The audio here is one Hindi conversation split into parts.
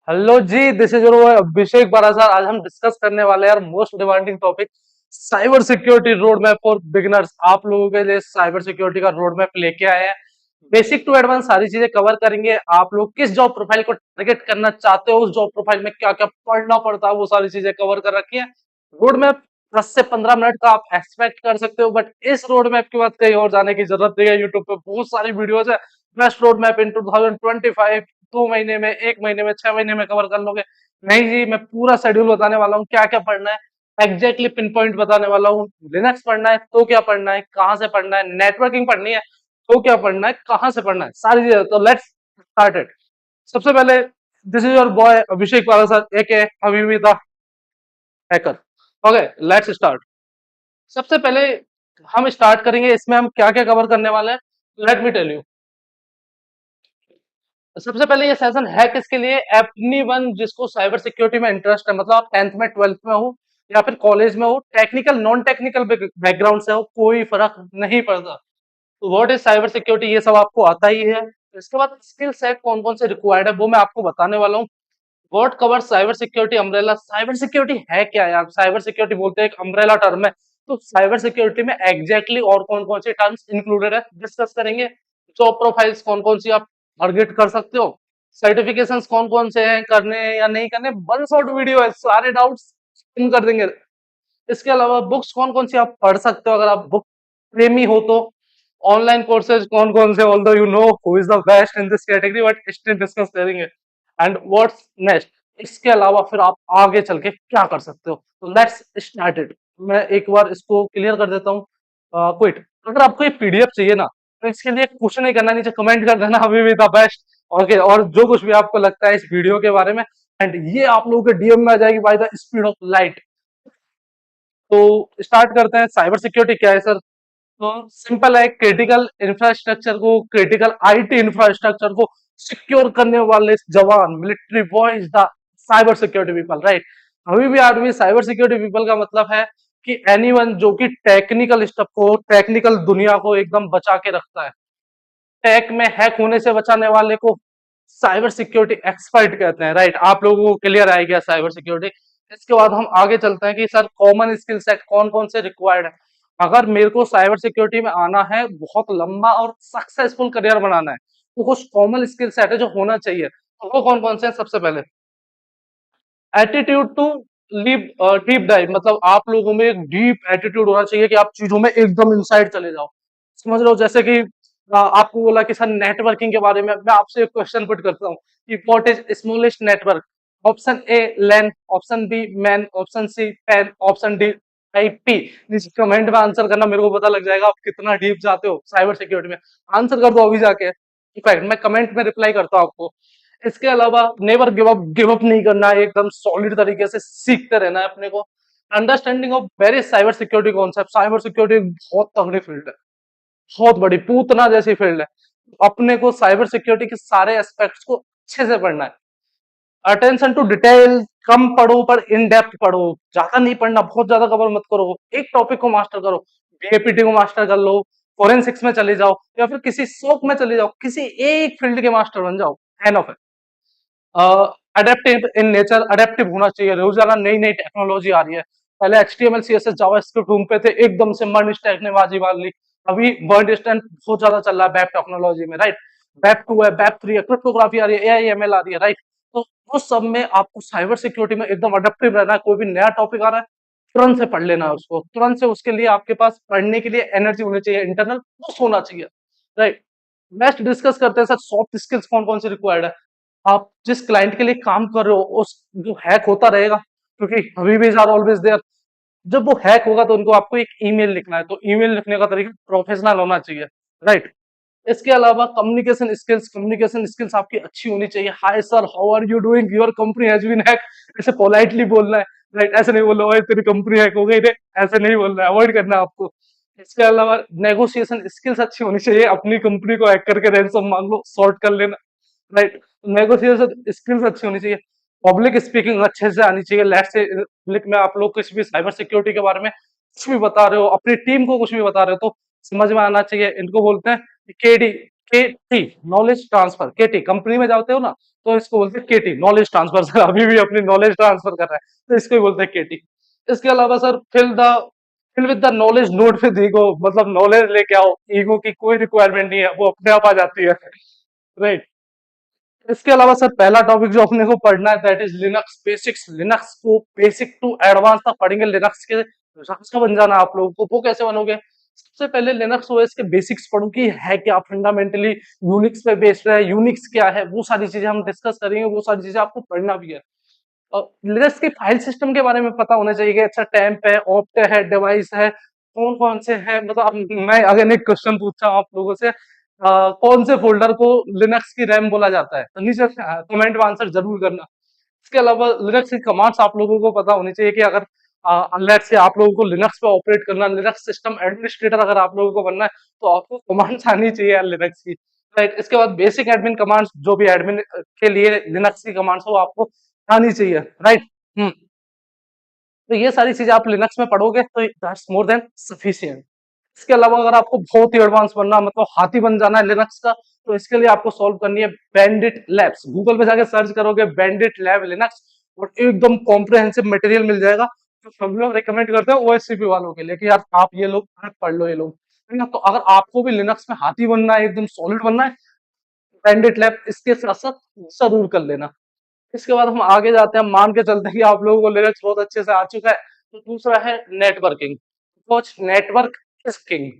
Hello ji, this is your Abhishek Barasar. आज हम डिस्कस करने वाले हैं यार most demanding topic, cyber security road map for beginners. आप लोगों के लिए साइबर सिक्योरिटी का रोड मैप लेके आए हैं। बेसिक टू एडवांस सारी चीजें कवर करेंगे। आप लोग किस जॉब प्रोफाइल को टारगेट करना चाहते हो, उस जॉब प्रोफाइल में क्या क्या पढ़ना पड़ता है, वो सारी चीजें कवर कर रखी है। रोड मैप 10 से 15 मिनट का आप एक्सपेक्ट कर सकते हो, बट इस रोड मैप के बाद कहीं और जाने की जरूरत नहीं है। यूट्यूब पे बहुत सारी वीडियोज है। बेस्ट रोड मैप इन 2025, 2 महीने में, 1 महीने में, 6 महीने में कवर कर लोगे। नहीं जी, मैं पूरा शेड्यूल बताने वाला हूँ, क्या क्या पढ़ना है, एग्जैक्टली पिन पॉइंट बताने वाला हूँ। लिनक्स पढ़ना है तो क्या पढ़ना है, कहाँ से पढ़ना है, नेटवर्किंग पढ़नी है तो क्या पढ़ना है, कहाँ से पढ़ना है, सारी चीजें। तो लेट्स स्टार्ट इट। सबसे पहले, दिस इज योर बॉय अभिषेक पारा सर, एक हबीबी था हैकर। Okay, let's start. सबसे पहले हम स्टार्ट करेंगे, इसमें हम क्या क्या कवर करने वाले हैं, लेट मी टेल यू। सबसे पहले ये सेशन है किसके लिए, एवरी वन जिसको साइबर सिक्योरिटी में इंटरेस्ट है। मतलब आप 10th में, 12th में हो या फिर कॉलेज में हो, टेक्निकल नॉन टेक्निकल बैकग्राउंड से हो, कोई फर्क नहीं पड़ता। तो व्हाट इज साइबर सिक्योरिटी, ये सब आपको आता ही है। इसके बाद स्किल सेट कौन कौन से रिक्वायर्ड है वो मैं आपको बताने वाला हूँ। What cover cyber security umbrella. Cyber security है क्या यार, साइबर सिक्योरिटी बोलते हैं एक अम्ब्रेला टर्म है। तो साइबर सिक्योरिटी में एग्जैक्टली और कौन कौन से टर्म्स इंक्लूडेड है डिस्कस करेंगे। जॉब प्रोफाइल्स कौन कौन सी आप टारगेट कर सकते हो, सर्टिफिकेशंस कौन कौन से हैं, करने हैं या नहीं करने। वन शॉट वीडियो है, सारे डाउट्स कर देंगे। इसके अलावा बुक्स कौन कौन सी आप पढ़ सकते हो अगर आप बुक प्रेमी हो तो। ऑनलाइन कोर्सेज कौन कौन से, although you know who is the best in this category, but still discuss करेंगे। And what's next. इसके अलावा फिर आप आगे चल के क्या कर सकते हो। तो लेट्स स्टार्ट इट। मैं एक बार इसको क्लियर कर देता हूँ। क्विट। अगर आपको ये पीडीएफ चाहिए ना, तो इसके लिए कुछ नहीं करना, नीचे कमेंट कर देना अभी भी द बेस्ट। ओके, और जो कुछ भी आपको लगता है इस वीडियो के बारे में, एंड ये आप लोगों के डीएम में आ जाएगी by the speed of light. तो स्टार्ट करते हैं। साइबर सिक्योरिटी क्या है सर। तो सिंपल है, क्रिटिकल इंफ्रास्ट्रक्चर को, क्रिटिकल आईटी इंफ्रास्ट्रक्चर को सिक्योर करने वाले जवान, military boys the cyber security people, right. अभी भी आदमी साइबर सिक्योरिटी पीपल का मतलब है कि एनीवन जो कि टेक्निकल स्टफ को, टेक्निकल दुनिया को एकदम बचा के रखता है। टेक में हैक होने से बचाने वाले को साइबर सिक्योरिटी एक्सपर्ट कहते हैं, राइट। आप लोगों को क्लियर आ गया साइबर सिक्योरिटी। इसके बाद हम आगे चलते हैं कि सर कॉमन स्किल सेट कौन कौन से रिक्वायर्ड है। अगर मेरे को साइबर सिक्योरिटी में आना है, बहुत लंबा और सक्सेसफुल करियर बनाना है, तो कुछ कॉमन स्किल सेट है जो होना चाहिए। तो वो कौन कौन से हैं। सबसे पहले, attitude to leave deep dive. मतलब आप लोगों में एक डीप एटीट्यूड होना चाहिए कि आप चीजों में एकदम इनसाइड चले जाओ। समझ लो, जैसे कि आपको बोला कि सर नेटवर्किंग के बारे में, मैं आपसे एक क्वेश्चन पुट करता हूँ कि what is smallest network. Option A LAN, option B MAN, option C PAN, option D IP. Comment में आंसर करना, मेरे को पता लग जाएगा आप कितना डीप जाते हो साइबर सिक्योरिटी में। आंसर कर दो अभी जाके। इनफैक्ट मैं कमेंट में रिप्लाई करता हूँ आपको। इसके अलावा नेवर गिव अप नहीं करना है, एकदम सॉलिड तरीके से सीखते रहना है अपने को। Understanding of various cyber security concept. Cyber security बहुत तगड़ी फील्ड है, बहुत बड़ी पूतना जैसी फील्ड है। अपने को साइबर सिक्योरिटी के सारे एस्पेक्ट्स को अच्छे से पढ़ना है। अटेंशन टू डिटेल कम पढ़ो पर इन डेप्थ पढ़ो। ज्यादा नहीं पढ़ना, बहुत ज्यादा कवर मत करो, एक टॉपिक को मास्टर करो। बीएपीटी को मास्टर कर लो, फोरेंसिक्स में चले जाओ, या फिर किसी शौक में चले जाओ, किसी एक फील्ड के मास्टर बन जाओ। एनफ है। अडेप्टिव इन नेचर, अडेप्टिव होना चाहिए। रोजाना नई नई टेक्नोलॉजी आ रही है। पहले HTML CSS जावास्क्रिप्ट ढूंढते थे, एकदम से मर्न स्टैक ने बाजी मार ली। अभी वर्ड स्टैंड बहुत ज्यादा चल रहा है वेब टेक्नोलॉजी में, राइट। वेब 2 है, वेब 3 है, क्रिप्टोग्राफी आ रही है, AI ML आ रही है, राइट। तो उस सब में आपको साइबर सिक्योरिटी में एकदम अडेप्टिव रहना है। कोई भी नया टॉपिक आ रहा है, तुरंत से पढ़ लेना है उसको, तुरंत से उसके लिए आपके पास पढ़ने के लिए एनर्जी होनी चाहिए, इंटरनल पुश होना चाहिए, राइट। नेक्स्ट डिस्कस करते हैं सर, सॉफ्ट स्किल्स कौन कौन सी रिक्वायर्ड है। आप जिस क्लाइंट के लिए काम कर रहे हो, उस जो हैक होता रहेगा, क्योंकि हबीबीज आर ऑलवेज देयर। जब वो हैक होगा तो उनको आपको एक ईमेल लिखना है, तो ईमेल लिखने का तरीका प्रोफेशनल होना चाहिए, राइट। इसके अलावा कम्युनिकेशन स्किल्स आपकी अच्छी होनी चाहिए। Hi sir, how are you doing, your company has been hack. ऐसे पोलाइटली बोलना है, राइट। ऐसे नहीं बोलना, ओए तेरी कंपनी हैक हो गई रे, ऐसे नहीं बोलना है, अवॉइड करना है आपको। इसके अलावा नेगोशिएशन स्किल्स अच्छी होनी चाहिए। अपनी कंपनी को हैक करके रैंसम मांग लो, सॉर्ट कर लेना, राइट। नेगोशिएशन स्किल्स अच्छी होनी चाहिए। पब्लिक स्पीकिंग अच्छे से आनी चाहिए। लेट्स से पब्लिक में आप लोग कुछ भी साइबर सिक्योरिटी के बारे में कुछ भी बता रहे हो, अपनी टीम को कुछ भी बता रहे हो, तो समझ में आना चाहिए। इनको बोलते हैं केडी, केटी, नॉलेज ट्रांसफर, केटी कंपनी में जाते हो ना, तो इसको बोलते हैं केटी, नॉलेज ट्रांसफर। सर अभी भी अपनी नॉलेज ट्रांसफर कर रहा है, तो इसको ही बोलते हैं केटी। इसके अलावा sir fill with the knowledge not with ego, मतलब नॉलेज लेके आओ, ईगो की कोई रिक्वायरमेंट नहीं है, वो अपने आप आ जाती है। राइट। इसके अलावा सर पहला टॉपिक जो अपने को पढ़ना है that is Linux basics. Linux को बेसिक टू एडवांस तक पढ़ेंगे। लिनक्स के का बन जाना आप लोगों को, वो कैसे बनोगे? सबसे पहले लिनक्स ओएस के बेसिक्स पढ़ो कि है क्या, फंडामेंटली यूनिक्स पे बेस्ड है, यूनिक्स क्या है, वो सारी चीजें हम डिस्कस करेंगे, वो सारी चीजें आपको पढ़ना भी है। और लिनक्स के फाइल सिस्टम के बारे में पता होना चाहिए कि अच्छा टैम्प है, ऑप्ट है, डिवाइस है, कौन कौन से हैं। मतलब मैं अगर एक क्वेश्चन पूछता हूँ आप लोगों से, कौन से फोल्डर को लिनक्स की रैम बोला जाता है, तो नीचे कमेंट में आंसर जरूर करना। इसके अलावा लिनक्स की कमांड्स आप लोगों को पता होनी चाहिए कि अगर लेट्स से आप लोगों को लिनक्स पे ऑपरेट करना, लिनक्स सिस्टम एडमिनिस्ट्रेटर अगर आप लोगों को बनना है, तो आपको कमांड्स आनी चाहिए यार लिनक्स की। राइट। इसके बाद बेसिक एडमिन कमांड्स, जो भी एडमिन के लिए लिनक्स की कमांड्स हो आपको आनी चाहिए। राइट। हम्म। तो ये सारी चीजें आप लिनक्स में पढ़ोगे तो दैट्स मोर देन सफिशिएंट। इसके अलावा अगर आपको बहुत ही एडवांस बनना, मतलब हाथी बन जाना है लिनक्स का, तो इसके लिए आपको सॉल्व करनी है बैंडिट लैब्स। गूगल पे जाके सर्च करोगे बैंडिट लैब लिनक्स, और एकदम कॉम्प्रिहेंसिव मटेरियल मिल जाएगा। तो हम लोग रिकमेंड करते हैं ओएससीपी वालों के लिए कि यार आप ये लोग आप पढ़ लो ये लोग, है ना। तो अगर आपको भी लिनक्स में हाथी बनना है, एकदम सॉलिड बनना है, बैंडिट लैब इसके साथ साथ जरूर कर लेना। इसके बाद हम आगे जाते हैं, मान के चलते हैं कि आप लोगों को लिनक्स बहुत अच्छे से आ चुका है। तो दूसरा है नेटवर्किंग। कुछ नेटवर्क इज किंग।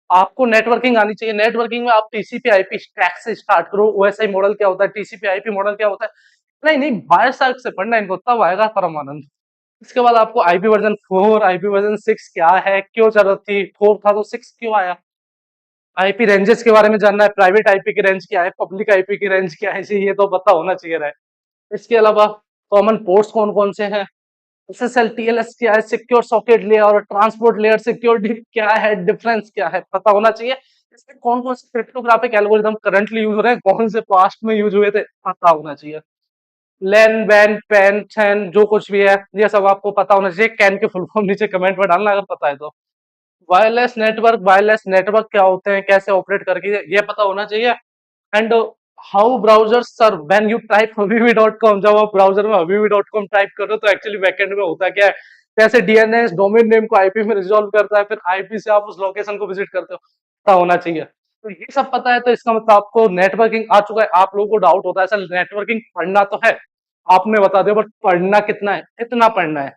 आपको नेटवर्किंग आनी चाहिए। नेटवर्किंग में आप टीसीपी आईपी स्टैक से स्टार्ट करो। ओएसआई मॉडल क्या होता है, टीसीपी आईपी मॉडल क्या होता है, नहीं नहीं बाय साइड से पढ़ना, इनको तब आएगा परमानंद। इसके बाद आपको आईपी वर्जन 4, आईपी वर्जन 6 क्या है, क्यों जरूरत थी, 4 था तो 6 क्यों आया। आईपी रेंजेस के बारे में जानना है, प्राइवेट आईपी की रेंज क्या है, पब्लिक आईपी की रेंज क्या है, ये तो पता होना चाहिए रहा है। इसके अलावा कॉमन पोर्ट्स कौन कौन से हैं, एसएसएल टीएलएस क्या है, सिक्योर सॉकेट लेयर और ट्रांसपोर्ट लेयर सिक्योरिटी क्या है, डिफरेंस क्या है, पता होना चाहिए। इसमें कौन कौन से क्रिप्टोग्राफिक एल्गोरिदम करंटली यूज हो रहे हैं, कौन से पास्ट में यूज हुए थे, पता होना चाहिए। लैन बैन पैन छैन जो कुछ भी है, ये सब आपको पता होना चाहिए। कैन के फुल फॉर्म नीचे कमेंट में डालना अगर पता है तो। वायरलेस नेटवर्क क्या होते हैं, कैसे ऑपरेट करके, ये पता होना चाहिए। And how browser serve when you type hobby.com, जब आप ब्राउजर में hobby.com टाइप कर रहे हो तो एक्चुअली बैकएंड में होता क्या है, कैसे डीएनएस डोमेन नेम को आईपी में रिजॉल्व करता है, फिर आईपी से आप उस लोकेशन को विजिट करते हो, पता होना चाहिए। तो ये सब पता है तो इसका मतलब आपको नेटवर्किंग आ चुका है। आप लोगों को डाउट होता है सर नेटवर्किंग पढ़ना तो है, आपने बता दिया, बट पढ़ना कितना है, इतना पढ़ना है।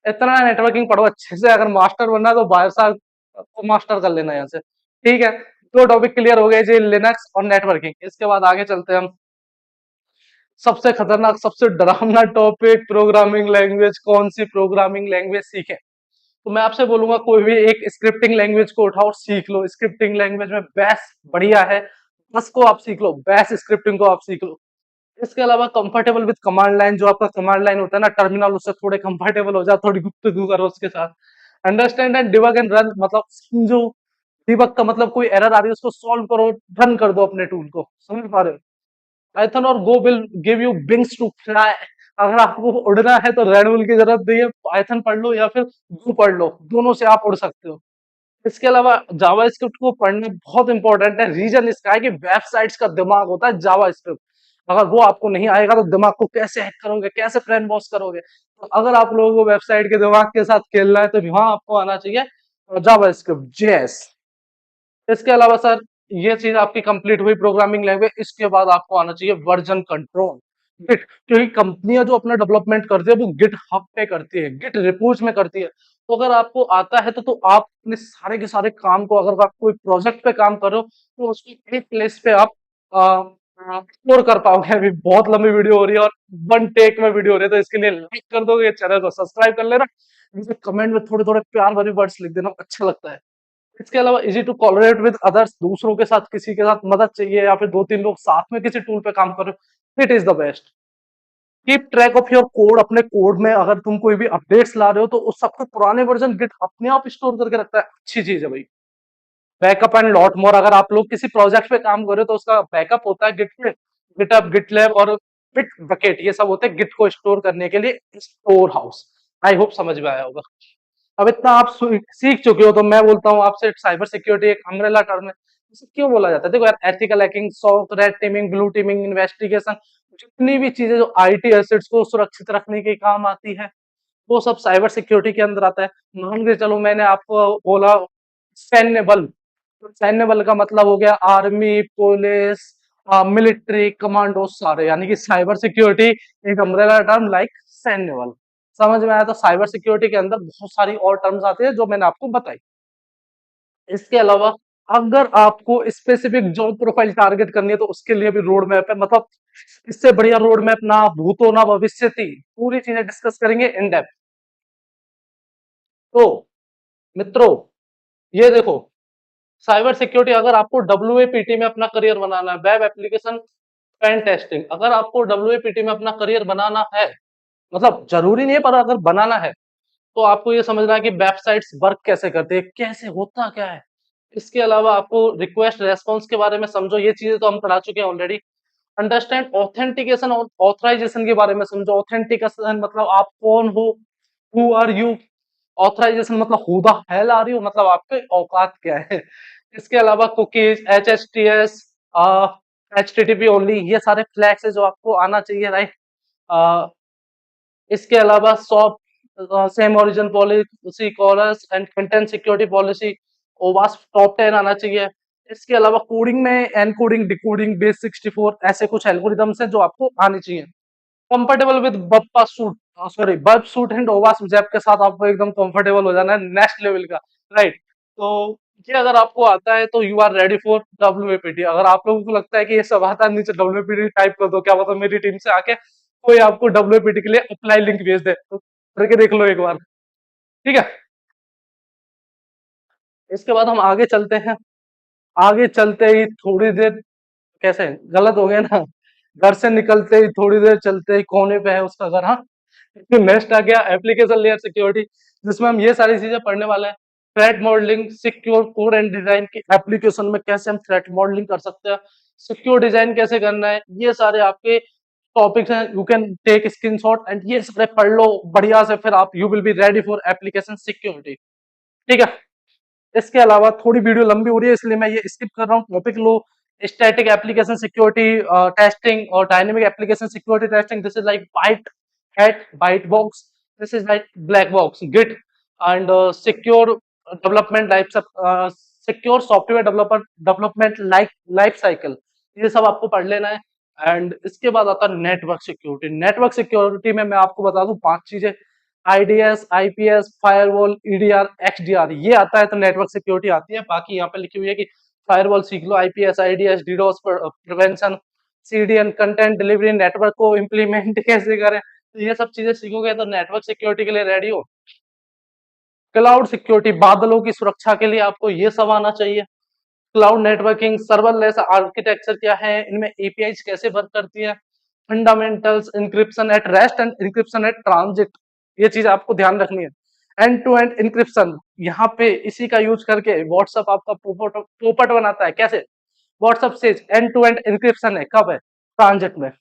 इतना नेटवर्किंग पढ़ो अच्छे से, अगर मास्टर बनना है तो 12 साल को मास्टर कर लेना यहाँ से। ठीक है। दो टॉपिक क्लियर हो गए जी, लिनक्स और नेटवर्किंग। इसके बाद आगे चलते हैं हम, सबसे खतरनाक सबसे डरावना टॉपिक, प्रोग्रामिंग लैंग्वेज। कौन सी प्रोग्रामिंग लैंग्वेज सीखें? तो मैं आपसे बोलूंगा कोई भी एक स्क्रिप्टिंग लैंग्वेज को उठाओ और सीख लो। स्क्रिप्टिंग लैंग्वेज में बेस्ट बढ़िया है, बस को आप सीख लो, बेस्ट स्क्रिप्टिंग को आप सीख लो। इसके अलावा कंफर्टेबल विद कमांड लाइन, जो आपका कमांड लाइन होता है ना, टर्मिनल, उससे थोड़े कंफर्टेबल हो जाओ, थोड़ी गुफ्तगू करो उसके साथ। Understand and debug and run, मतलब समझो। डिबग का मतलब कोई एरर आ रही है उसको सॉल्व करो, रन कर दो अपने टूल को, समझ पा रहे हो। पाइथन और Go will give you wings to fly. अगर आपको उड़ना है तो रेड बुल की जरूरत नहीं है, पाइथन पढ़ लो या फिर गो पढ़ लो, दोनों से आप उड़ सकते हो। इसके अलावा जावा स्क्रिप्ट को पढ़ना बहुत इंपॉर्टेंट है। रीजन इसका है कि वेबसाइट्स का दिमाग होता है जावा स्क्रिप्ट। अगर वो आपको नहीं आएगा तो दिमाग को कैसे हैक करोगे, कैसे ब्रेन वॉश करोगे। तो अगर आप लोगों को वेबसाइट के दिमाग के साथ खेलना है तो वहां आपको आना चाहिए जावा स्क्रिप्ट जेएस। इसके अलावा सर ये चीज आपकी कंप्लीट हुई प्रोग्रामिंग लैंग्वेज। इसके बाद आपको आना चाहिए वर्जन कंट्रोल, गिट। क्योंकि कंपनियां जो अपना डेवलपमेंट करती है वो गिट हब पे करती है, गिट रिपोज में करती है। तो अगर आपको आता है तो आप अपने सारे के सारे काम को, अगर आप कोई प्रोजेक्ट पे काम कर रहे हो तो उसको एक प्लेस पे आप एक्सप्लोर कर पाओगे। अभी बहुत लंबी वीडियो हो रही है और वन टेक में वीडियो हो रही है, तो इसके लिए लाइक कर दोगे, चैनल को सब्सक्राइब कर लेना, मुझे कमेंट में थोड़े थोड़े प्यार भरे वर्ड्स लिख देना, अच्छा लगता है। इसके अलावा इजी टू कोलरेट विद अदर्स, दूसरों के साथ किसी के साथ मदद चाहिए या फिर 2-3 लोग साथ में किसी टूल पे काम कर रहे हो, it is the best. Keep track of your code, अपने कोड में अगर तुम कोई भी अपडेट्स ला रहे हो तो उस सबको पुराने वर्जन गिट अपने आप स्टोर करके रखता है, अच्छी चीज है भाई। बैकअप एंड लॉट मोर, अगर आप लोग किसी प्रोजेक्ट पे काम कर रहे हो तो उसका बैकअप होता है गिट पे, गिटअप, गिटलैब और बिट बकेट, ये सब होते हैं गिट को स्टोर करने के लिए स्टोर हाउस। आई होप समझ में आया होगा। अब इतना आप सीख चुके हो तो मैं बोलता हूँ आपसे, साइबर सिक्योरिटी एक अम्ब्रेला टर्म है। इसे क्यों बोला जाता है? देखो यार, ethical hacking, soft red teeming, blue teeming, investigation, जितनी भी चीजें जो आईटी एसेट्स को सुरक्षित रखने के काम आती है, वो सब साइबर सिक्योरिटी के अंदर आता है। मान के चलो मैंने आपको बोला सैन्य बल, तो सैन्य बल का मतलब हो गया आर्मी, पुलिस, मिलिट्री, कमांडो सारे, यानी कि साइबर सिक्योरिटी एक अम्ब्रेला टर्म लाइक सैन्य बल। समझ में आया? तो साइबर सिक्योरिटी के अंदर बहुत सारी और टर्म्स आती है जो मैंने आपको बताई। इसके अलावा अगर आपको स्पेसिफिक जॉब प्रोफाइल टारगेट करनी है तो उसके लिए भी रोड मैप है, मतलब इससे बढ़िया रोड मैप ना भूतो ना भविष्यति, पूरी चीजें डिस्कस करेंगे इन डेप्थ। तो मित्रों, ये देखो, साइबर सिक्योरिटी, अगर आपको डब्ल्यूएपीटी में अपना करियर बनाना है, वेब एप्लीकेशन पेन टेस्टिंग, अगर आपको डब्ल्यूएपीटी में अपना करियर बनाना है, मतलब जरूरी नहीं है पर अगर बनाना है, तो आपको ये समझना है कि वेबसाइट्स वर्क कैसे करते हैं, कैसे होता क्या है। इसके अलावा आपको रिक्वेस्ट रेस्पॉन्स के बारे में समझो, ये चीजें तो हम पढ़ा चुके हैं ऑलरेडी। अंडरस्टैंड ऑथेंटिकेशन और ऑथराइजेशन के बारे में समझो। ऑथेंटिकेशन मतलब आप कौन हो, हु आर यू। ऑथराइजेशन मतलब who the hell are you, मतलब आपके औकात क्या है। इसके अलावा कुकीज, एचएसटीएस, एचटीटीपी ओनली, ये सारे फ्लैग्स है जो आपको आना चाहिए, राइट। इसके अलावा SOP, same origin policy, CORS and content security policy, ओवास्प टॉप 10 आना चाहिए। इसके अलावा कोडिंग में एनकोडिंग, डिकोडिंग, बेस 64, ऐसे कुछ एल्गोरिदम्स हैं जो आपको आनी चाहिए। कंफर्टेबल विद बप्पा suite, sorry Burp suite and ओवास्प जैप के साथ आपको एकदम कंफर्टेबल हो जाना है, नेक्स्ट लेवल का, राइट। तो ये अगर आपको आता है तो यू आर रेडी फॉर डब्ल्यूएपीटी। अगर आप लोगों को लगता है कि ये सब आता है, नीचे डब्ल्यूएपीटी टाइप कर दो, क्या पता मेरी टीम से आके कोई आपको डब्ल्यूएपीटी के लिए अप्लाई लिंक भेज दे, तो करके देख लो एक बार, ठीक है। इसके बाद हम आगे चलते हैं। आगे चलते ही थोड़ी देर, कैसे गलत हो गया ना, घर से निकलते ही थोड़ी देर चलते ही कोने पे है उसका घर, हाँ। तो नेक्स्ट आ गया एप्लीकेशन लेयर सिक्योरिटी, जिसमें हम ये सारी चीजें पढ़ने वाले हैं। Threat modelling, secure code and design की एप्लीकेशन में कैसे हम थ्रेट मॉडलिंग कर सकते हैं, सिक्योर डिजाइन कैसे करना है, ये सारे आपके टॉपिक्स हैं। You can take screenshot and ये सारे पढ़ लो बढ़िया से, फिर आप you will be ready for application security, ठीक है। इसके अलावा थोड़ी वीडियो लंबी हो रही है इसलिए मैं ये स्किप कर रहा हूँ। टॉपिक लो, स्टैटिक एप्लीकेशन सिक्योरिटी टेस्टिंग और dynamic application security testing. This is like white hat, white box, this is like black box, git and secure development life, secure software developer development life life cycle, ये सब आपको पढ़ लेना है। एंड इसके बाद आता है नेटवर्क सिक्योरिटी। नेटवर्क सिक्योरिटी में मैं आपको बता दूं 5 चीजें, IDs, IPS, firewall, EDR, XDR, ये आता है तो नेटवर्क सिक्योरिटी आती है। बाकी यहाँ पे लिखी हुई है कि फायरवॉल सीख लो, IPS, IDS, DDoS prevention, CDN, content delivery, network को इम्प्लीमेंट कैसे करें, तो ये सब चीजें सीखोगे तो नेटवर्क सिक्योरिटी के लिए रेडी हो। क्लाउड सिक्योरिटी, बादलों की सुरक्षा के लिए आपको ये सब आना चाहिए। क्लाउड नेटवर्किंग, सर्वरलेस आर्किटेक्चर क्या है, इनमें एपीआईज कैसे वर्क करती है, fundamentals, encryption at rest and encryption at transit, ये चीज आपको ध्यान रखनी है। एंड टू एंड इंक्रिप्शन, यहाँ पे इसी का यूज करके व्हाट्सएप आपका पोपट पोपट बनाता है। कैसे? व्हाट्सएप से एंड टू एंड इंक्रिप्शन है, कब है? ट्रांजिट में।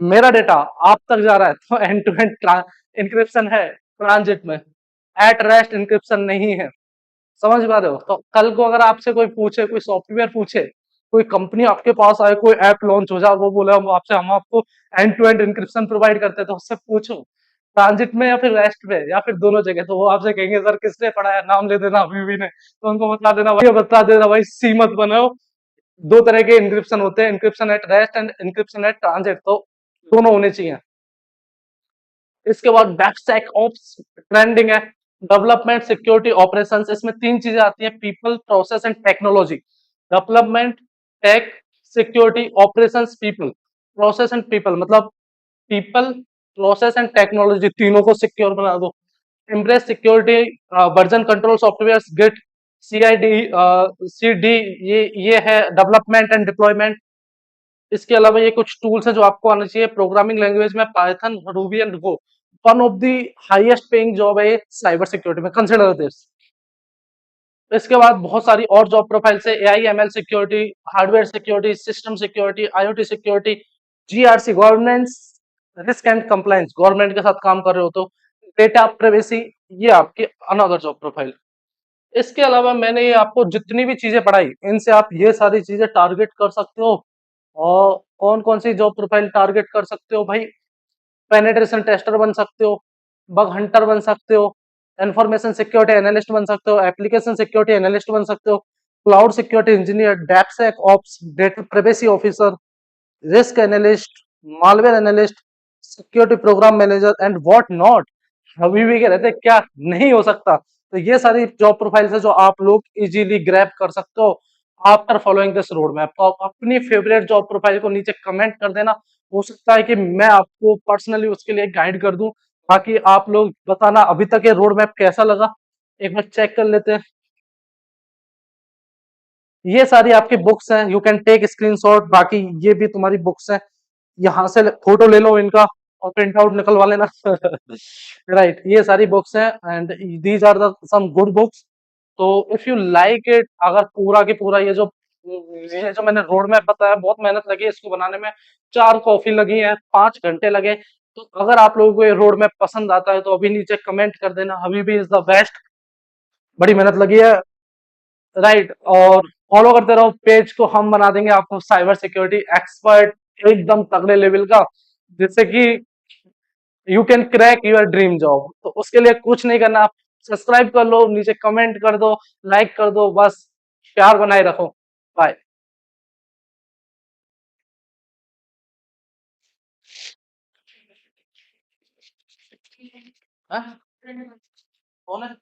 मेरा डेटा आप तक जा रहा है तो एंड टू एंड इंक्रिप्शन है ट्रांजिट में, एट रेस्ट इंक्रिप्शन नहीं है। समझ पा रहे हो? तो कल को अगर आपसे कोई पूछे, कोई सॉफ्टवेयर पूछे, कोई कंपनी आपके पास आए, कोई ऐप लॉन्च हो जाए, वो बोले हम आपको end to end encryption provide करते हैं, तो उससे पूछो ट्रांजिट में या फिर रेस्ट में या फिर दोनों जगह, तो वो आपसे कहेंगे सर किसने पढ़ाया, नाम ले देना अभी भी ने, तो उनको बता देना भाई सी मत बनाओ। दो तरह के इंक्रिप्शन होते हैं, encryption at rest and encryption at transit, तो दोनों होने चाहिए। इसके बाद बैकस्टैक ऑप्स ट्रेंडिंग है। डेवलपमेंट, सिक्योरिटी, ऑपरेशंस, इसमें 3 चीजें आती है, people, process and technology. Development, tech, security, operations, people. Process and people मतलब पीपल, प्रोसेस एंड टेक्नोलॉजी, तीनों को सिक्योर बना दो। Embrace security, version control software, git, CID, C D, ये है डेवलपमेंट एंड डिप्लॉयमेंट। इसके अलावा ये कुछ टूल्स हैं जो आपको आना चाहिए। प्रोग्रामिंग लैंग्वेज में Python, Ruby and go. One of the highest paying job है साइबर सिक्योरिटी में, कंसिडर दिस। इसके बाद बहुत सारी और जॉब प्रोफाइल है, AI ML security, hardware security, system security, IoT security, GRC governance, risk and compliance, government के साथ काम कर रहे हो तो, डेटा प्राइवेसी, ये आपकी अनदर जॉब प्रोफाइल। इसके अलावा मैंने ये आपको जितनी भी चीजें पढ़ाई, इनसे आप ये सारी चीजें टारगेट कर सकते हो। और कौन कौन सी जॉब प्रोफाइल टारगेट कर सकते हो भाई? पेनिट्रेशन टेस्टर बन सकते हो, बग हंटर बन सकते हो, इंफॉर्मेशन सिक्योरिटी एनालिस्ट बन सकते हो, एप्लीकेशन सिक्योरिटी एनालिस्ट बन सकते हो, cloud security engineer, DevSecOps, data privacy officer, risk analyst, malware analyst, security program manager and what not. अभी भी कह रहे थे क्या नहीं हो सकता। तो ये सारी जॉब प्रोफाइल्स है जो आप लोग इजीली ग्रैब कर सकते हो after following this road map. तो आप अपनी फेवरेट जॉब प्रोफाइल को नीचे कमेंट कर देना। हो सकता है कि मैं आपको पर्सनली उसके लिए गाइड कर दूं। बाकी आप लोग बताना अभी तक ये रोड मैप कैसा लगा, एक बार चेक कर लेते हैं। ये सारी आपकी बुक्स हैं, यू कैन टेक स्क्रीनशॉट। बाकी ये भी तुम्हारी बुक्स हैं, यहाँ से फोटो ले लो इनका और प्रिंट आउट निकलवा लेना। राइट, ये सारी बुक्स हैं and these are the some good books. तो इफ यू लाइक इट, अगर पूरा के पूरा ये जो मैंने रोड मैप बताया, बहुत मेहनत लगी है इसको बनाने में, 4 कॉफी लगी है, 5 घंटे लगे। तो अगर आप लोगों को ये रोड मैप पसंद आता है तो अभी नीचे कमेंट कर देना, अभी भी इज द बेस्ट। बड़ी मेहनत लगी है। राइट, और फॉलो करते रहो पेज को, हम बना देंगे आपको साइबर सिक्योरिटी एक्सपर्ट एकदम तगड़े लेवल का, जिससे कि you can crack your dream job. तो उसके लिए कुछ नहीं करना, आप सब्सक्राइब कर लो, नीचे कमेंट कर दो, लाइक कर दो, बस प्यार बनाए रखो। बाय। कौन है?